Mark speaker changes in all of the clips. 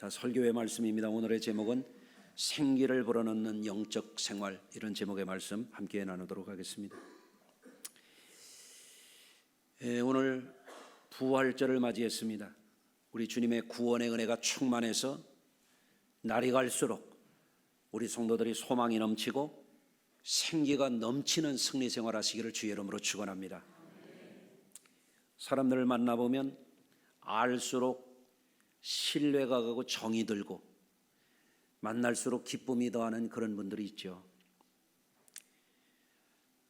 Speaker 1: 자, 설교의 말씀입니다. 오늘의 제목은 생기를 불어넣는 영적 생활, 이런 제목의 말씀 함께 나누도록 하겠습니다. 오늘 부활절을 맞이했습니다. 우리 주님의 구원의 은혜가 충만해서 날이 갈수록 우리 성도들이 소망이 넘치고 생기가 넘치는 승리 생활 하시기를 주의 이름으로 축원합니다. 사람들을 만나보면 알수록 신뢰가 가고 정이 들고 만날수록 기쁨이 더하는 그런 분들이 있죠.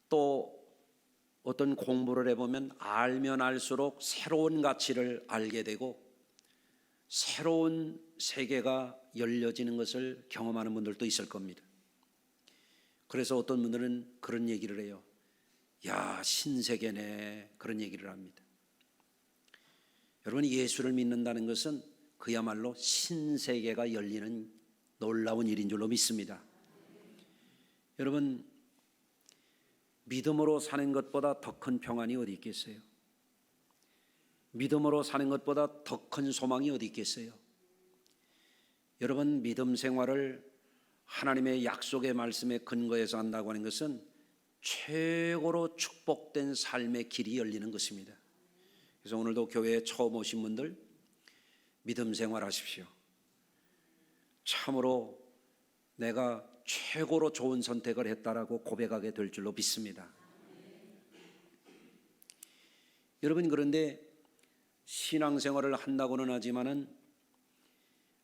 Speaker 1: 또 어떤 공부를 해보면 알면 알수록 새로운 가치를 알게 되고 새로운 세계가 열려지는 것을 경험하는 분들도 있을 겁니다. 그래서 어떤 분들은 그런 얘기를 해요. 야, 신세계네, 그런 얘기를 합니다. 여러분, 예수를 믿는다는 것은 그야말로 신세계가 열리는 놀라운 일인 줄로 믿습니다. 여러분, 믿음으로 사는 것보다 더 큰 평안이 어디 있겠어요? 믿음으로 사는 것보다 더 큰 소망이 어디 있겠어요? 여러분, 믿음 생활을 하나님의 약속의 말씀에 근거해서 한다고 하는 것은 최고로 축복된 삶의 길이 열리는 것입니다. 그래서 오늘도 교회에 처음 오신 분들 믿음 생활하십시오. 참으로 내가 최고로 좋은 선택을 했다라고 고백하게 될 줄로 믿습니다. 여러분, 그런데 신앙생활을 한다고는 하지만은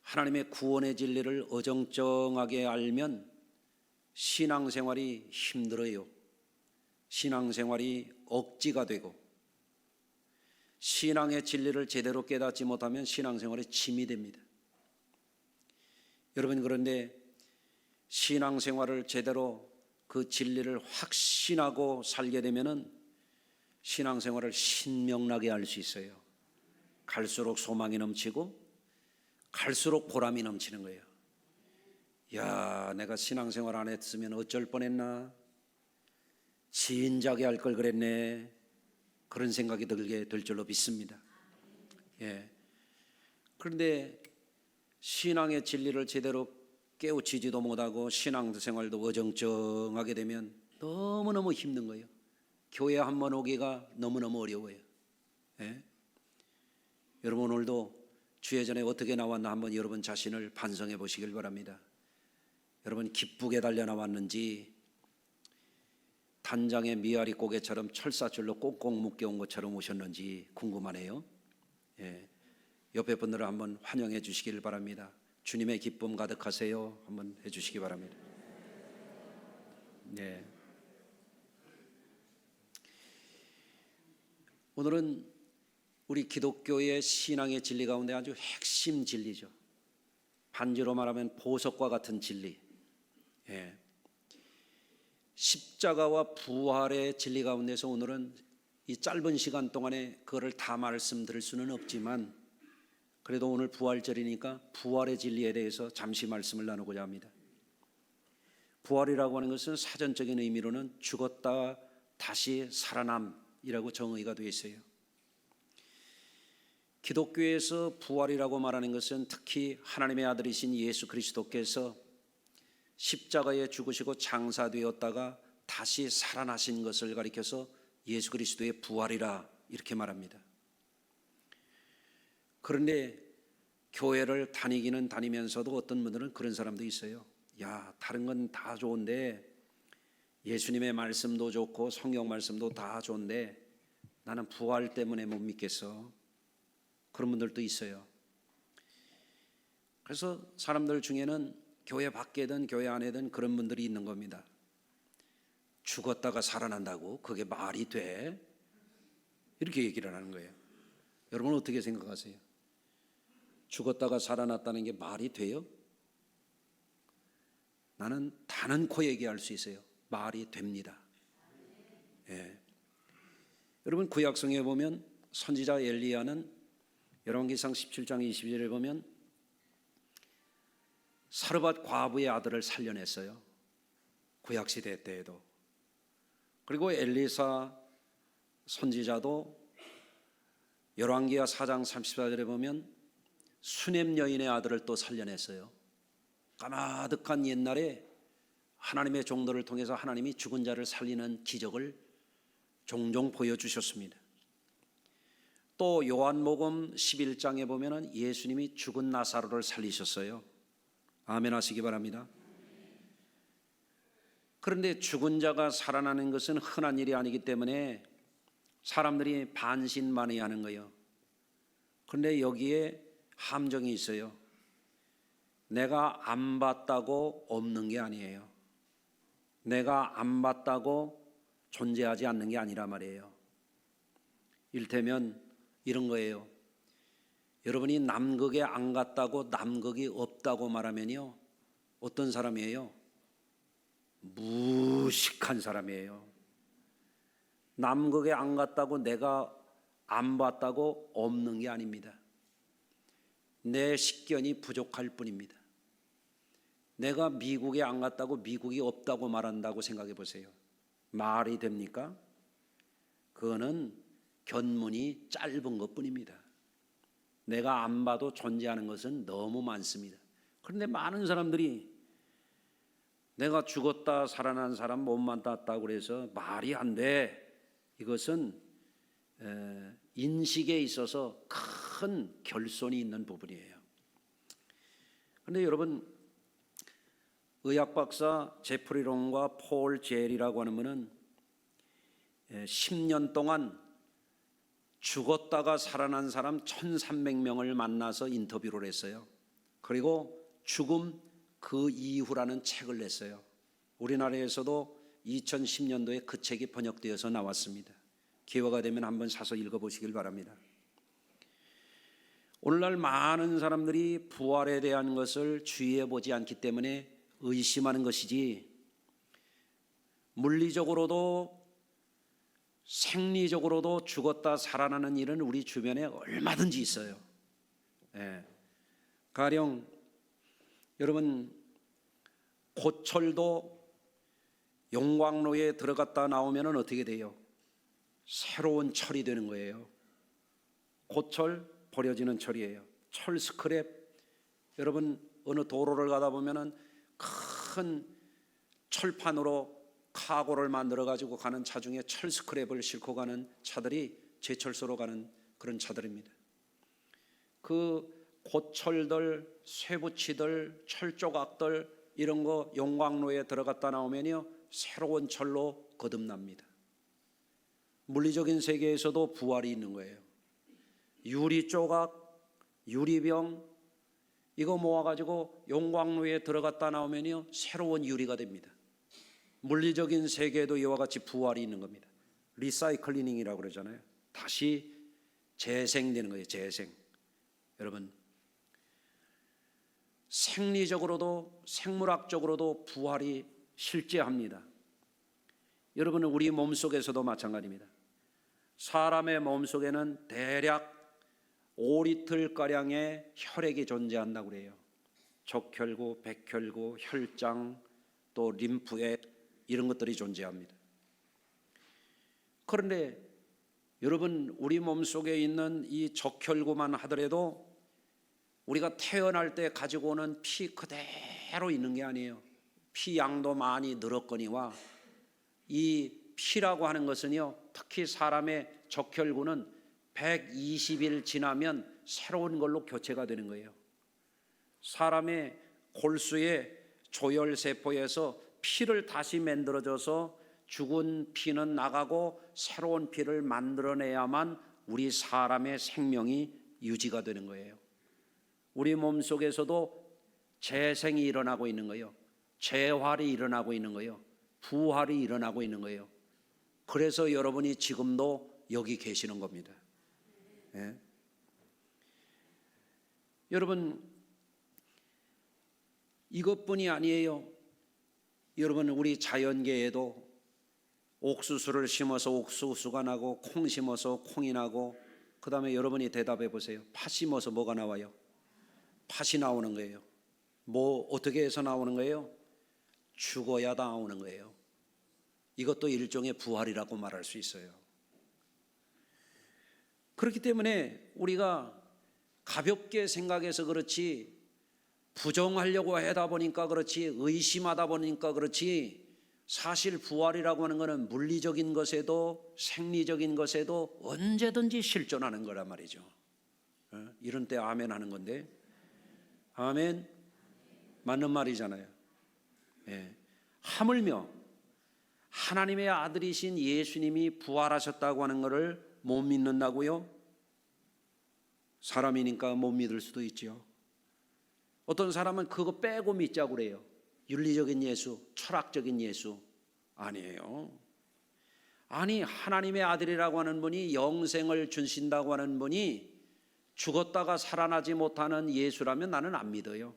Speaker 1: 하나님의 구원의 진리를 어정쩡하게 알면 신앙생활이 힘들어요. 신앙생활이 억지가 되고 신앙의 진리를 제대로 깨닫지 못하면 신앙생활에 짐이 됩니다. 여러분, 그런데 신앙생활을 제대로 그 진리를 확신하고 살게 되면은 신앙생활을 신명나게 할 수 있어요. 갈수록 소망이 넘치고 갈수록 보람이 넘치는 거예요. 야, 내가 신앙생활 안 했으면 어쩔 뻔했나? 진작에 할 걸 그랬네. 그런 생각이 들게 될 줄로 믿습니다. 그런데 신앙의 진리를 제대로 깨우치지도 못하고 신앙생활도 어정쩡하게 되면 너무너무 힘든 거예요. 교회 한 번 오기가 너무너무 어려워요. 여러분, 오늘도 주의 전에 어떻게 나왔나 한번 여러분 자신을 반성해 보시길 바랍니다. 여러분, 기쁘게 달려 나왔는지 단장의 미아리 고개처럼 철사줄로 꽁꽁 묶여온 것처럼 오셨는지 궁금하네요. 옆에 분들을 한번 환영해 주시길 바랍니다. 주님의 기쁨 가득하세요 한번 해주시기 바랍니다. 오늘은 우리 기독교의 신앙의 진리 가운데 아주 핵심 진리죠. 반지로 말하면 보석과 같은 진리. 십자가와 부활의 진리 가운데서 오늘은 이 짧은 시간 동안에 그거를 다 말씀드릴 수는 없지만 그래도 오늘 부활절이니까 부활의 진리에 대해서 잠시 말씀을 나누고자 합니다. 부활이라고 하는 것은 사전적인 의미로는 죽었다 다시 살아남이라고 정의가 되어 있어요. 기독교에서 부활이라고 말하는 것은 특히 하나님의 아들이신 예수 그리스도께서 십자가에 죽으시고 장사되었다가 다시 살아나신 것을 가리켜서 예수 그리스도의 부활이라 이렇게 말합니다. 그런데 교회를 다니기는 다니면서도 어떤 분들은 그런 사람도 있어요. 야, 다른 건 다 좋은데 예수님의 말씀도 좋고 성경 말씀도 다 좋은데 나는 부활 때문에 못 믿겠어. 그런 분들도 있어요. 그래서 사람들 중에는 교회 밖에든 교회 안에든 그런 분들이 있는 겁니다. 죽었다가 살아난다고? 그게 말이 돼? 이렇게 얘기를 하는 거예요. 여러분, 어떻게 생각하세요? 죽었다가 살아났다는 게 말이 돼요? 나는 단언코 얘기할 수 있어요. 말이 됩니다. 여러분, 구약성에 보면 선지자 엘리야는 열왕기상 17장 22절에 보면 사르밧 과부의 아들을 살려냈어요. 구약시대 때에도. 그리고 엘리사 선지자도 열왕기하 4장 34절에 보면 수넴 여인의 아들을 또 살려냈어요. 까마득한 옛날에 하나님의 종들을 통해서 하나님이 죽은 자를 살리는 기적을 종종 보여주셨습니다. 또 요한복음 11장에 보면은 예수님이 죽은 나사로를 살리셨어요. 아멘 하시기 바랍니다. 그런데 죽은 자가 살아나는 것은 흔한 일이 아니기 때문에 사람들이 반신반의하는 거예요. 그런데 여기에 함정이 있어요. 내가 안 봤다고 없는 게 아니에요. 내가 안 봤다고 존재하지 않는 게 아니라 말이에요. 이를테면 이런 거예요. 여러분이 남극에 안 갔다고 남극이 없다고 말하면요, 어떤 사람이에요? 무식한 사람이에요. 남극에 안 갔다고 내가 안 봤다고 없는 게 아닙니다. 내 식견이 부족할 뿐입니다. 내가 미국에 안 갔다고 미국이 없다고 말한다고 생각해 보세요. 말이 됩니까? 그거는 견문이 짧은 것뿐입니다. 내가 안 봐도 존재하는 것은 너무 많습니다. 그런데 많은 사람들이 내가 죽었다 살아난 사람 못 만났다고 그래서 말이 안 돼. 이것은 인식에 있어서 큰 결손이 있는 부분이에요. 그런데 여러분, 의학 박사 제프리 롱과 폴 젤이라고 하는 분은 10년 동안 죽었다가 살아난 사람 1,300명을 만나서 인터뷰를 했어요. 그리고 죽음 그 이후라는 책을 냈어요. 우리나라에서도 2010년도에 그 책이 번역되어서 나왔습니다. 기회가 되면 한번 사서 읽어보시길 바랍니다. 오늘날 많은 사람들이 부활에 대한 것을 주의해 보지 않기 때문에 의심하는 것이지, 물리적으로도 생리적으로도 죽었다 살아나는 일은 우리 주변에 얼마든지 있어요. 가령 여러분, 고철도 용광로에 들어갔다 나오면 어떻게 돼요? 새로운 철이 되는 거예요. 고철, 버려지는 철이에요. 철 스크랩, 여러분 어느 도로를 가다 보면 큰 철판으로 카고를 만들어 가지고 가는 차 중에 철 스크랩을 싣고 가는 차들이 제철소로 가는 그런 차들입니다. 그 고철들, 쇠붙이들, 철조각들 이런 거 용광로에 들어갔다 나오면요, 새로운 철로 거듭납니다. 물리적인 세계에서도 부활이 있는 거예요. 유리조각, 유리병 이거 모아가지고 용광로에 들어갔다 나오면요, 새로운 유리가 됩니다. 물리적인 세계에도 이와 같이 부활이 있는 겁니다. 리사이클링이라고 그러잖아요. 다시 재생되는 거예요. 재생. 여러분, 생리적으로도 생물학적으로도 부활이 실제합니다. 여러분, 우리 몸속에서도 마찬가지입니다. 사람의 몸속에는 대략 5리터가량의 혈액이 존재한다고 그래요. 적혈구, 백혈구, 혈장, 또 림프액 이런 것들이 존재합니다. 그런데 여러분, 우리 몸속에 있는 이 적혈구만 하더라도 우리가 태어날 때 가지고 오는 피 그대로 있는 게 아니에요. 피 양도 많이 늘었거니와 이 피라고 하는 것은요, 특히 사람의 적혈구는 120일 지나면 새로운 걸로 교체가 되는 거예요. 사람의 골수의 조혈세포에서 피를 다시 만들어줘서 죽은 피는 나가고 새로운 피를 만들어내야만 우리 사람의 생명이 유지가 되는 거예요. 우리 몸속에서도 재생이 일어나고 있는 거예요. 재활이 일어나고 있는 거예요. 부활이 일어나고 있는 거예요. 그래서 여러분이 지금도 여기 계시는 겁니다. 예? 여러분, 이것뿐이 아니에요. 여러분, 우리 자연계에도 옥수수를 심어서 옥수수가 나고, 콩 심어서 콩이 나고, 그 다음에 여러분이 대답해 보세요. 팥 심어서 뭐가 나와요? 팥이 나오는 거예요. 뭐 어떻게 해서 나오는 거예요? 죽어야 나오는 거예요. 이것도 일종의 부활이라고 말할 수 있어요. 그렇기 때문에 우리가 가볍게 생각해서 그렇지, 부정하려고 하다 보니까 그렇지, 의심하다 보니까 그렇지, 사실 부활이라고 하는 것은 물리적인 것에도 생리적인 것에도 언제든지 실존하는 거란 말이죠. 이런 때 아멘 하는 건데, 아멘 맞는 말이잖아요. 하물며 하나님의 아들이신 예수님이 부활하셨다고 하는 것을 못 믿는다고요? 사람이니까 못 믿을 수도 있죠. 어떤 사람은 그거 빼고 믿자고 그래요. 윤리적인 예수, 철학적인 예수. 아니에요. 아니, 하나님의 아들이라고 하는 분이, 영생을 주신다고 하는 분이 죽었다가 살아나지 못하는 예수라면 나는 안 믿어요.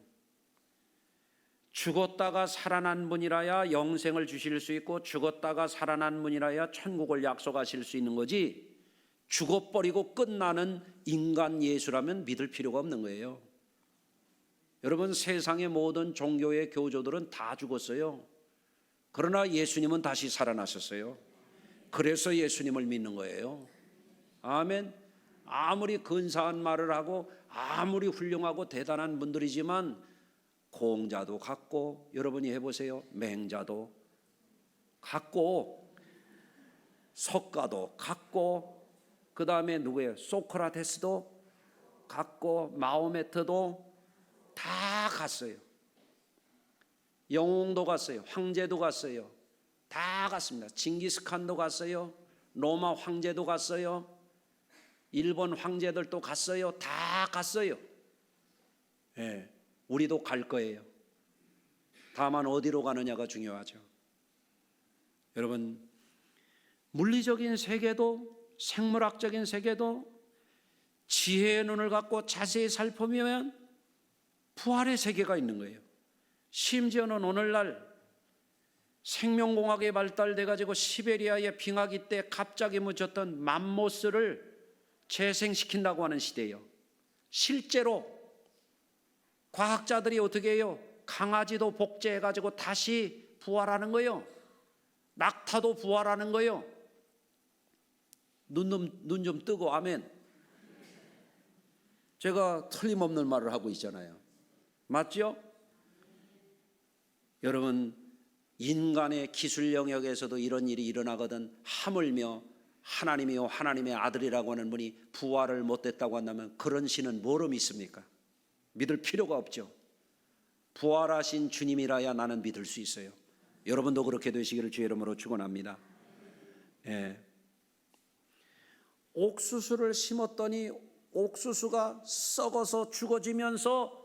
Speaker 1: 죽었다가 살아난 분이라야 영생을 주실 수 있고, 죽었다가 살아난 분이라야 천국을 약속하실 수 있는 거지, 죽어버리고 끝나는 인간 예수라면 믿을 필요가 없는 거예요. 여러분, 세상의 모든 종교의 교조들은 다 죽었어요. 그러나 예수님은 다시 살아나셨어요. 그래서 예수님을 믿는 거예요. 아멘. 아무리 근사한 말을 하고 아무리 훌륭하고 대단한 분들이지만 공자도 같고, 여러분이 해보세요. 맹자도 같고, 석가도 같고, 그 다음에 누구예요? 소크라테스도 같고, 마호메트도 다 갔어요. 영웅도 갔어요. 황제도 갔어요. 다 갔습니다. 징기스칸도 갔어요. 로마 황제도 갔어요. 일본 황제들도 갔어요. 다 갔어요. 우리도 갈 거예요. 다만 어디로 가느냐가 중요하죠. 여러분, 물리적인 세계도 생물학적인 세계도 지혜의 눈을 갖고 자세히 살펴보면 부활의 세계가 있는 거예요. 심지어는 오늘날 생명공학이 발달돼 가지고 시베리아의 빙하기 때 갑자기 묻혔던 맘모스를 재생시킨다고 하는 시대예요. 실제로 과학자들이 어떻게 해요? 강아지도 복제해 가지고 다시 부활하는 거예요. 낙타도 부활하는 거예요. 눈 좀 뜨고 아멘. 제가 틀림없는 말을 하고 있잖아요. 맞죠? 여러분, 인간의 기술 영역에서도 이런 일이 일어나거든. 하물며 하나님이요 하나님의 아들이라고 하는 분이 부활을 못했다고 한다면 그런 신은 뭐로 믿습니까? 믿을 필요가 없죠. 부활하신 주님이라야 나는 믿을 수 있어요. 여러분도 그렇게 되시기를 주의 이름으로 축원합니다. 옥수수를 심었더니 옥수수가 썩어서 죽어지면서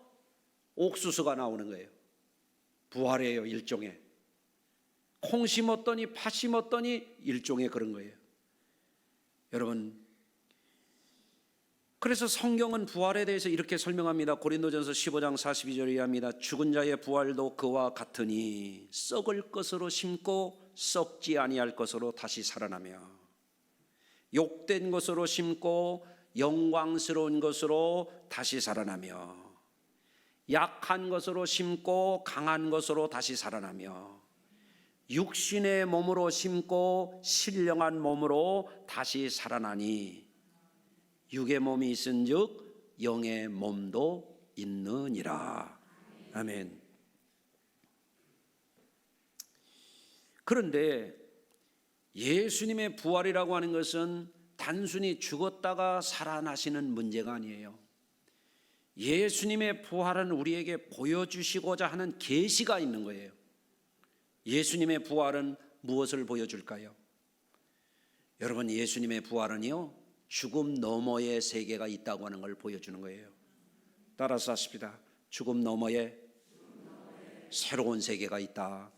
Speaker 1: 옥수수가 나오는 거예요. 부활이에요. 일종의. 콩 심었더니 팥 심었더니 일종의 그런 거예요. 여러분, 그래서 성경은 부활에 대해서 이렇게 설명합니다. 고린도전서 15장 42절에 의합니다. 죽은 자의 부활도 그와 같으니 썩을 것으로 심고 썩지 아니할 것으로 다시 살아나며, 욕된 것으로 심고 영광스러운 것으로 다시 살아나며, 약한 것으로 심고 강한 것으로 다시 살아나며, 육신의 몸으로 심고 신령한 몸으로 다시 살아나니 육의 몸이 있은즉 영의 몸도 있느니라. 아멘. 그런데 예수님의 부활이라고 하는 것은 단순히 죽었다가 살아나시는 문제가 아니에요. 예수님의 부활은 우리에게 보여주시고자 하는 계시가 있는 거예요. 예수님의 부활은 무엇을 보여줄까요? 여러분, 예수님의 부활은요, 죽음 너머의 세계가 있다고 하는 걸 보여주는 거예요. 따라서 하십시다. 죽음 너머에 새로운 세계가 있다.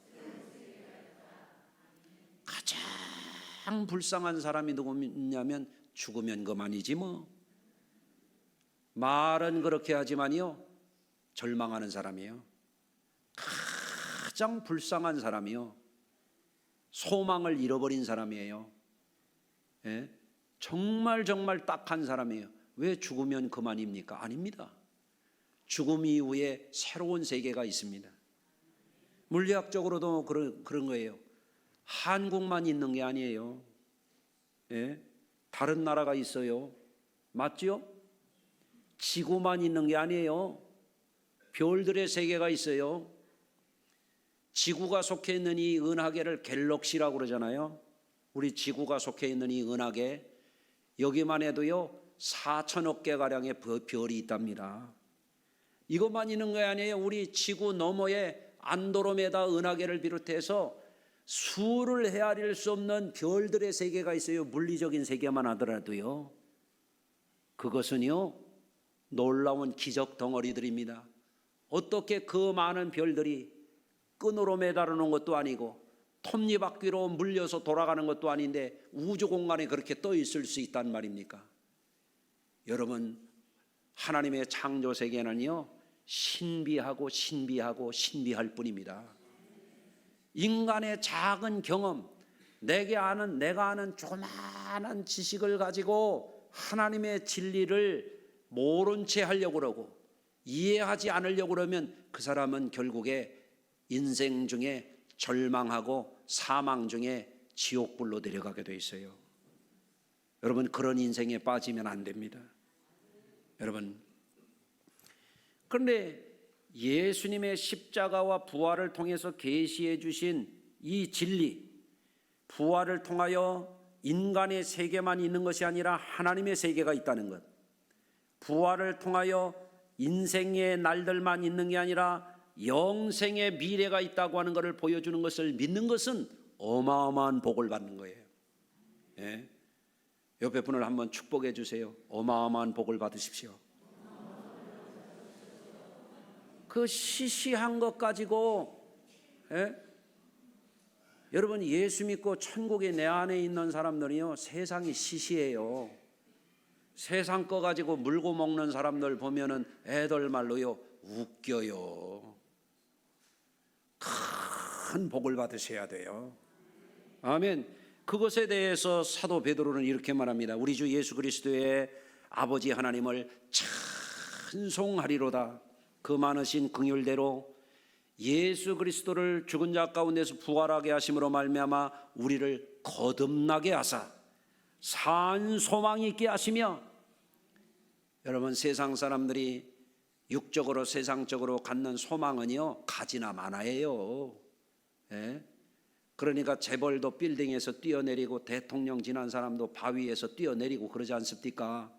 Speaker 1: 가장 불쌍한 사람이 누구냐면 죽으면 그만이지 뭐. 말은 그렇게 하지만요, 절망하는 사람이에요. 가장 불쌍한 사람이요, 소망을 잃어버린 사람이에요. 정말 딱한 사람이에요. 왜 죽으면 그만입니까? 아닙니다. 죽음 이후에 새로운 세계가 있습니다. 물리학적으로도 그런 거예요. 한국만 있는 게 아니에요. 다른 나라가 있어요. 맞죠? 지구만 있는 게 아니에요. 별들의 세계가 있어요. 지구가 속해 있는 이 은하계를 갤럭시라고 그러잖아요. 우리 지구가 속해 있는 이 은하계, 여기만 해도요 4천억 개 가량의 별이 있답니다. 이것만 있는 게 아니에요. 우리 지구 너머에 안드로메다 은하계를 비롯해서 수를 헤아릴 수 없는 별들의 세계가 있어요. 물리적인 세계만 하더라도요. 그것은요 놀라운 기적 덩어리들입니다. 어떻게 그 많은 별들이 끈으로 매달아 놓은 것도 아니고 톱니바퀴로 물려서 돌아가는 것도 아닌데 우주 공간에 그렇게 떠 있을 수 있단 말입니까? 여러분, 하나님의 창조 세계는요 신비하고 신비하고 신비할 뿐입니다. 인간의 작은 경험, 내가 아는 조그마한 지식을 가지고 하나님의 진리를 모른 채 하려고 그러고 이해하지 않으려고 그러면 그 사람은 결국에 인생 중에 절망하고 사망 중에 지옥불로 내려가게 돼 있어요. 여러분, 그런 인생에 빠지면 안 됩니다. 여러분, 그런데 예수님의 십자가와 부활을 통해서 계시해 주신 이 진리, 부활을 통하여 인간의 세계만 있는 것이 아니라 하나님의 세계가 있다는 것, 부활을 통하여 인생의 날들만 있는 게 아니라 영생의 미래가 있다고 하는 것을 보여주는 것을 믿는 것은 어마어마한 복을 받는 거예요. 예? 옆에 분을 한번 축복해 주세요. 어마어마한 복을 받으십시오. 그 시시한 것 가지고, 예? 여러분, 예수 믿고 천국에 내 안에 있는 사람들이요 세상이 시시해요. 세상 거 가지고 물고 먹는 사람들 보면은 애들 말로요 웃겨요. 큰 복을 받으셔야 돼요. 아멘. 그것에 대해서 사도 베드로는 이렇게 말합니다. 우리 주 예수 그리스도의 아버지 하나님을 찬송하리로다. 그 많으신 긍휼대로 예수 그리스도를 죽은 자 가운데서 부활하게 하심으로 말미암아 우리를 거듭나게 하사 산 소망이 있게 하시며, 여러분, 세상 사람들이 육적으로 세상적으로 갖는 소망은요 가지나 마나예요. 예? 그러니까 재벌도 빌딩에서 뛰어내리고 대통령 지난 사람도 바위에서 뛰어내리고 그러지 않습니까?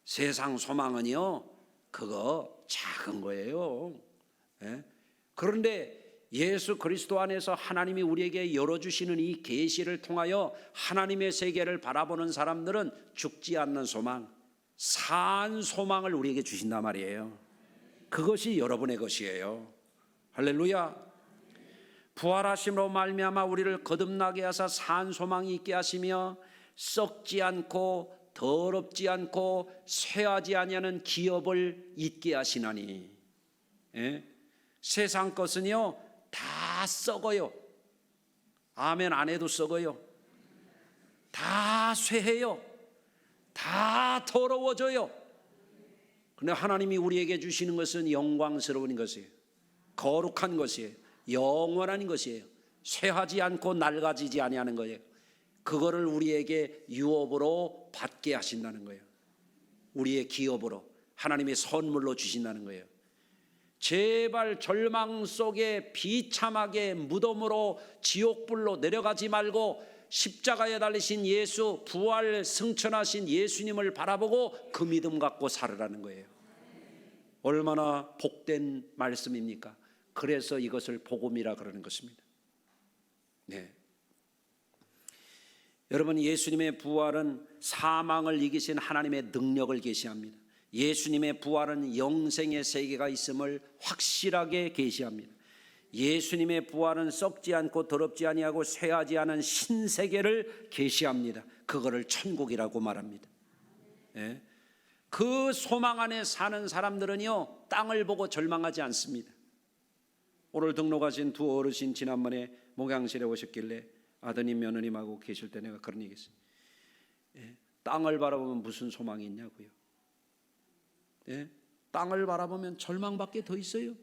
Speaker 1: 세상 소망은요 그거 작은 거예요. 예? 그런데 예수 그리스도 안에서 하나님이 우리에게 열어주시는 이 계시를 통하여 하나님의 세계를 바라보는 사람들은 죽지 않는 소망, 산 소망을 우리에게 주신단 말이에요. 그것이 여러분의 것이에요. 할렐루야. 부활하심으로 말미암아 우리를 거듭나게 하사 산 소망이 있게 하시며 썩지 않고 더럽지 않고 쇠하지 아니하는 기업을 있게 하시나니. 예? 세상 것은요 다 썩어요. 아멘 안 해도 썩어요. 다 쇠해요. 다 더러워져요. 그런데 하나님이 우리에게 주시는 것은 영광스러운 것이에요. 거룩한 것이에요. 영원한 것이에요. 쇠하지 않고 낡아지지 아니하는 거예요. 그거를 우리에게 유업으로 받게 하신다는 거예요. 우리의 기업으로 하나님의 선물로 주신다는 거예요. 제발 절망 속에 비참하게 무덤으로 지옥불로 내려가지 말고 십자가에 달리신 예수, 부활 승천하신 예수님을 바라보고 그 믿음 갖고 살으라는 거예요. 얼마나 복된 말씀입니까? 그래서 이것을 복음이라 그러는 것입니다. 네. 여러분, 예수님의 부활은 사망을 이기신 하나님의 능력을 계시합니다. 예수님의 부활은 영생의 세계가 있음을 확실하게 계시합니다. 예수님의 부활은 썩지 않고 더럽지 아니하고 쇠하지 않은 신세계를 계시합니다. 그거를 천국이라고 말합니다. 예? 그 소망 안에 사는 사람들은요 땅을 보고 절망하지 않습니다. 오늘 등록하신 두 어르신 지난번에 목양실에 오셨길래 아드님 며느님하고 계실 때 내가 그런 얘기 했어요. 예? 땅을 바라보면 무슨 소망이 있냐고요. 예? 땅을 바라보면 절망밖에 더 있어요.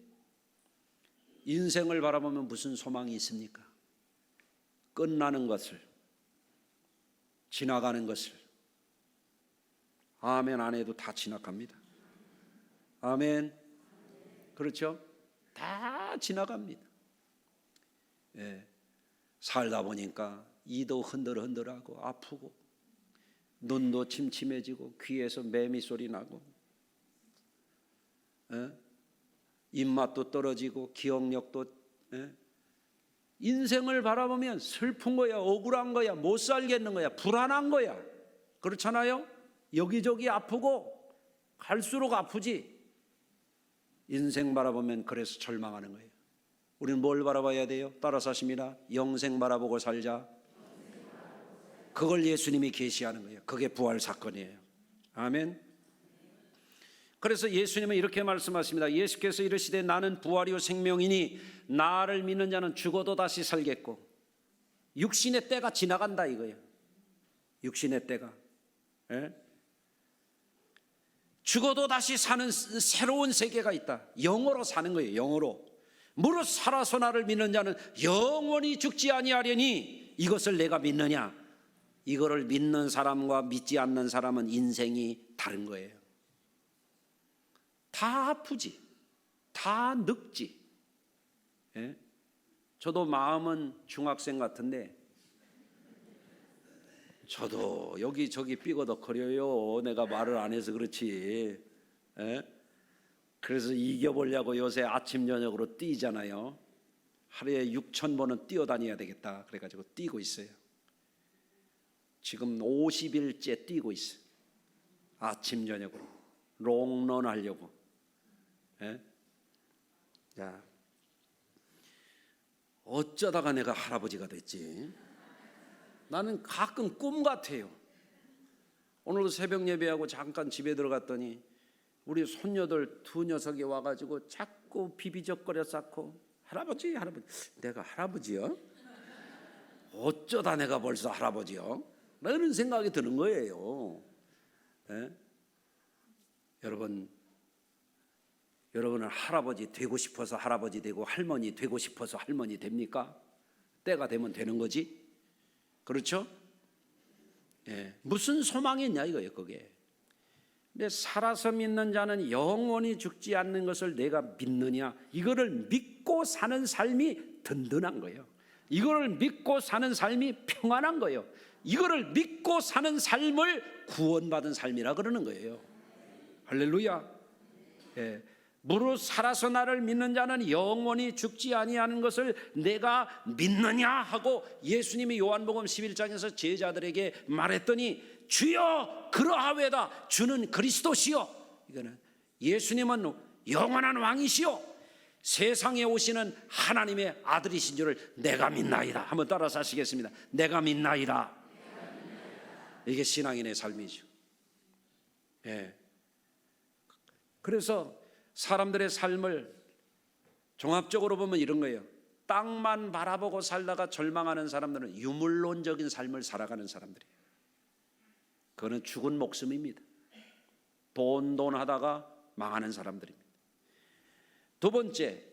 Speaker 1: 인생을 바라보면 무슨 소망이 있습니까? 끝나는 것을, 지나가는 것을, 아멘 안 해도 다 지나갑니다. 아멘. 그렇죠? 다 지나갑니다. 예. 살다 보니까 이도 흔들흔들하고 아프고 눈도 침침해지고 귀에서 매미 소리 나고 입맛도 떨어지고 기억력도 인생을 바라보면 슬픈 거야, 억울한 거야, 못 살겠는 거야, 불안한 거야. 그렇잖아요? 여기저기 아프고 갈수록 아프지. 인생 바라보면 그래서 절망하는 거예요. 우리는 뭘 바라봐야 돼요? 따라서 하십니다. 영생 바라보고 살자. 그걸 예수님이 계시하는 거예요. 그게 부활 사건이에요. 아멘. 그래서 예수님은 이렇게 말씀하십니다. 예수께서 이르시되 나는 부활이요 생명이니 나를 믿는 자는 죽어도 다시 살겠고. 육신의 때가 지나간다 이거예요. 육신의 때가. 예? 죽어도 다시 사는 새로운 세계가 있다. 영으로 사는 거예요. 영으로. 무릇 살아서 나를 믿는 자는 영원히 죽지 아니하려니 이것을 내가 믿느냐. 이거를 믿는 사람과 믿지 않는 사람은 인생이 다른 거예요. 다 아프지, 다 늙지. 예? 저도 마음은 중학생 같은데 저도 여기저기 삐거덕거려요. 내가 말을 안 해서 그렇지. 예? 그래서 이겨보려고 요새 아침 저녁으로 뛰잖아요. 하루에 6,000번은 뛰어다녀야 되겠다 그래가지고 뛰고 있어요. 지금 50일째 뛰고 있어요. 아침 저녁으로 롱런 하려고. 예? 자, 어쩌다가 내가 할아버지가 됐지? 나는 가끔 꿈 같아요. 오늘도 새벽 예배하고 잠깐 집에 들어갔더니 우리 손녀들 두 녀석이 와가지고 자꾸 비비적거려 쌓고 할아버지 할아버지. 내가 할아버지요? 어쩌다 내가 벌써 할아버지요? 라는 생각이 드는 거예요. 예? 여러분은 할아버지 되고 싶어서 할아버지 되고 할머니 되고 싶어서 할머니 됩니까? 때가 되면 되는 거지. 그렇죠? 예. 무슨 소망이 있냐 이거예요 그게. 근데 살아서 믿는 자는 영원히 죽지 않는 것을 내가 믿느냐. 이거를 믿고 사는 삶이 든든한 거예요. 이거를 믿고 사는 삶이 평안한 거예요. 이거를 믿고 사는 삶을 구원받은 삶이라 그러는 거예요. 할렐루야. 예. 무릇 살아서 나를 믿는 자는 영원히 죽지 아니하는 것을 내가 믿느냐 하고 예수님이 요한복음 11장에서 제자들에게 말했더니 주여 그러하외다. 주는 그리스도시요. 이거는 예수님은 영원한 왕이시요 세상에 오시는 하나님의 아들이신 줄을 내가 믿나이다. 한번 따라서 하시겠습니다. 내가 믿나이다. 이게 신앙인의 삶이죠. 예. 그래서 사람들의 삶을 종합적으로 보면 이런 거예요. 땅만 바라보고 살다가 절망하는 사람들은 유물론적인 삶을 살아가는 사람들이에요. 그거는 죽은 목숨입니다. 돈 하다가 망하는 사람들입니다. 두 번째,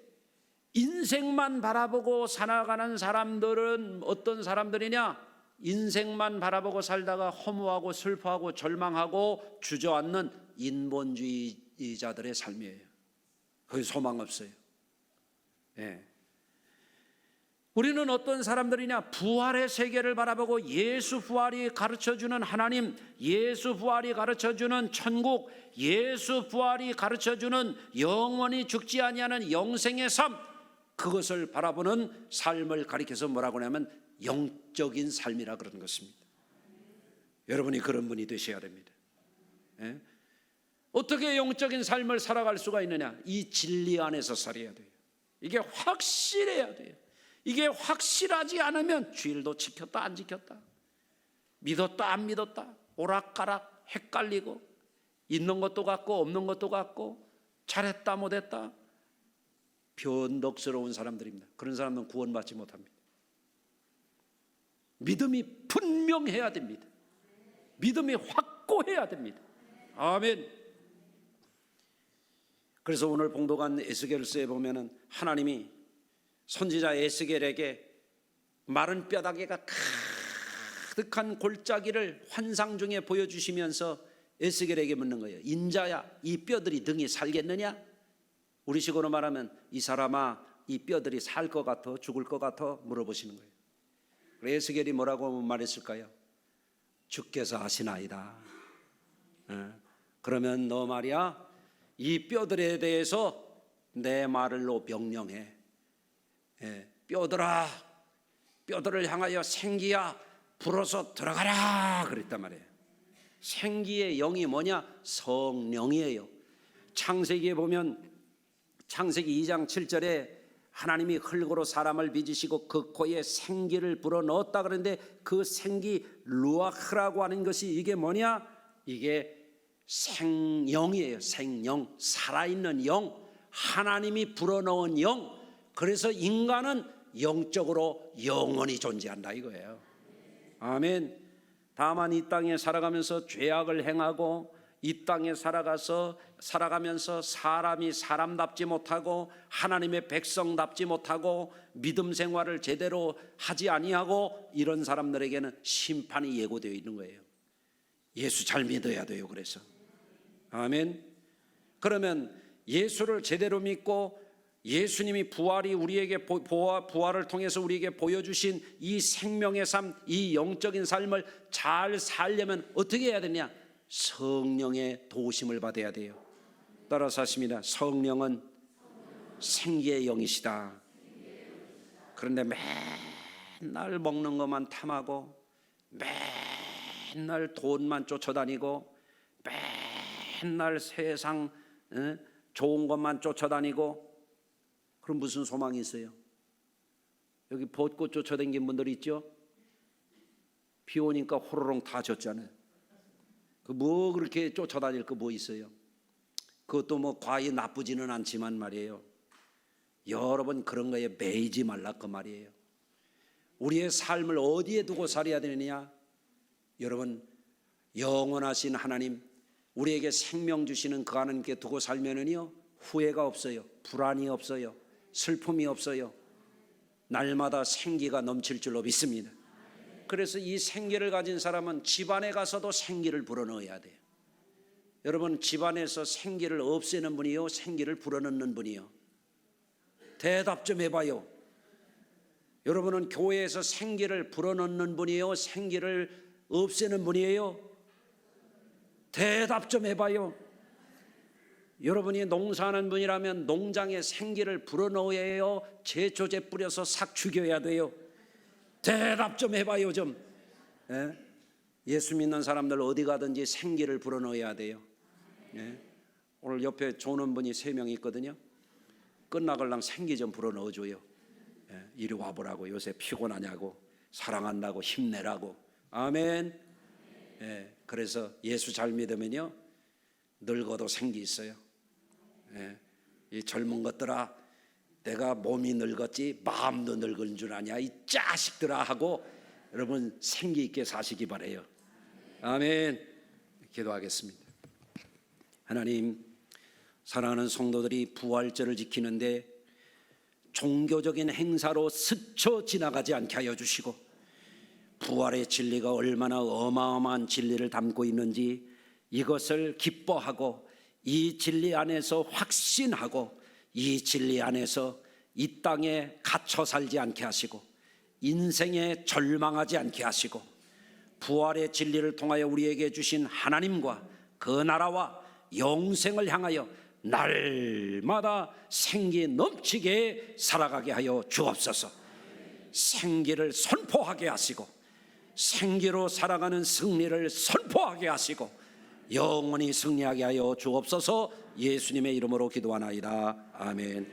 Speaker 1: 인생만 바라보고 살아가는 사람들은 어떤 사람들이냐? 인생만 바라보고 살다가 허무하고 슬퍼하고 절망하고 주저앉는 인본주의자들의 삶이에요. 거기 소망 없어요. 예. 우리는 어떤 사람들이냐? 부활의 세계를 바라보고 예수 부활이 가르쳐주는 하나님, 예수 부활이 가르쳐주는 천국, 예수 부활이 가르쳐주는 영원히 죽지 아니하는 영생의 삶, 그것을 바라보는 삶을 가리켜서 뭐라고 하냐면 영적인 삶이라 그러는 것입니다. 여러분이 그런 분이 되셔야 됩니다. 예? 어떻게 영적인 삶을 살아갈 수가 있느냐? 이 진리 안에서 살아야 돼요. 이게 확실해야 돼요. 이게 확실하지 않으면 주일도 지켰다 안 지켰다, 믿었다 안 믿었다, 오락가락 헷갈리고 있는 것도 같고 없는 것도 같고 잘했다 못했다 변덕스러운 사람들입니다. 그런 사람은 구원받지 못합니다. 믿음이 분명해야 됩니다. 믿음이 확고해야 됩니다. 아멘. 그래서 오늘 봉독한 에스겔서에 보면은 하나님이 선지자 에스겔에게 마른 뼈다귀가 가득한 골짜기를 환상 중에 보여주시면서 에스겔에게 묻는 거예요. 인자야, 이 뼈들이 등이 살겠느냐? 우리식으로 말하면 이 사람아, 이 뼈들이 살 것 같아, 죽을 것 같아? 물어보시는 거예요. 그래서 에스겔이 뭐라고 말했을까요? 주께서 하시나이다. 그러면 너 말이야, 이 뼈들에 대해서 내 말로 명령해. 뼈들아, 뼈들을 향하여 생기야 불어서 들어가라 그랬단 말이에요. 생기의 영이 뭐냐? 성령이에요. 창세기에 보면 창세기 2장 7절에 하나님이 흙으로 사람을 빚으시고 그 코에 생기를 불어넣었다 그러는데 그 생기 루아흐라고 하는 것이 이게 뭐냐? 이게 생영이에요. 생영, 살아있는 영, 하나님이 불어넣은 영. 그래서 인간은 영적으로 영원히 존재한다 이거예요. 아멘. 다만 이 땅에 살아가면서 죄악을 행하고 이 땅에 살아가면서 사람이 사람답지 못하고 하나님의 백성답지 못하고 믿음 생활을 제대로 하지 아니하고 이런 사람들에게는 심판이 예고되어 있는 거예요. 예수 잘 믿어야 돼요. 그래서 아멘. 그러면 예수를 제대로 믿고 예수님이 부활이 우리에게 부활을 통해서 우리에게 보여주신 이 생명의 삶, 이 영적인 삶을 잘 살려면 어떻게 해야 되냐? 성령의 도우심을 받아야 돼요. 따라서 하십니다. 성령은 생기의 영이시다. 그런데 맨날 먹는 것만 탐하고 맨날 돈만 쫓아다니고 맨날 세상 좋은 것만 쫓아다니고 그럼 무슨 소망이 있어요? 여기 벚꽃 쫓아다니는 분들 있죠? 비 오니까 호로록 다 졌잖아요. 그 뭐 그렇게 쫓아다닐 거 뭐 있어요? 그것도 뭐 과히 나쁘지는 않지만 말이에요. 여러분 그런 거에 매이지 말라 그 말이에요. 우리의 삶을 어디에 두고 살아야 되느냐? 여러분 영원하신 하나님, 우리에게 생명 주시는 그 하나님께 두고 살면은요 후회가 없어요. 불안이 없어요. 슬픔이 없어요. 날마다 생기가 넘칠 줄로 믿습니다. 그래서 이 생기를 가진 사람은 집안에 가서도 생기를 불어넣어야 돼요. 여러분 집안에서 생기를 없애는 분이요, 생기를 불어넣는 분이요? 대답 좀 해봐요. 여러분은 교회에서 생기를 불어넣는 분이에요, 생기를 없애는 분이에요? 대답 좀 해봐요. 여러분이 농사하는 분이라면 농장에 생기를 불어넣어야 해요? 제초제 뿌려서 싹 죽여야 돼요? 대답 좀 해봐요 좀. 예수 믿는 사람들 어디 가든지 생기를 불어넣어야 돼요. 오늘 옆에 조는 분이 3명 있거든요. 끝나걸랑 생기 좀 불어넣어줘요. 이리 와보라고. 요새 피곤하냐고, 사랑한다고, 힘내라고. 아멘. 그래서 예수 잘 믿으면요 늙어도 생기 있어요. 이 젊은 것들아, 내가 몸이 늙었지 마음도 늙은 줄 아냐 이 자식들아 하고 여러분 생기 있게 사시기 바래요. 아멘. 기도하겠습니다. 하나님, 사랑하는 성도들이 부활절을 지키는데 종교적인 행사로 스쳐 지나가지 않게 하여 주시고, 부활의 진리가 얼마나 어마어마한 진리를 담고 있는지 이것을 기뻐하고 이 진리 안에서 확신하고 이 진리 안에서 이 땅에 갇혀 살지 않게 하시고 인생에 절망하지 않게 하시고 부활의 진리를 통하여 우리에게 주신 하나님과 그 나라와 영생을 향하여 날마다 생기 넘치게 살아가게 하여 주옵소서. 생기를 선포하게 하시고 생기로 살아가는 승리를 선포하게 하시고 영원히 승리하게 하여 주옵소서. 예수님의 이름으로 기도하나이다. 아멘.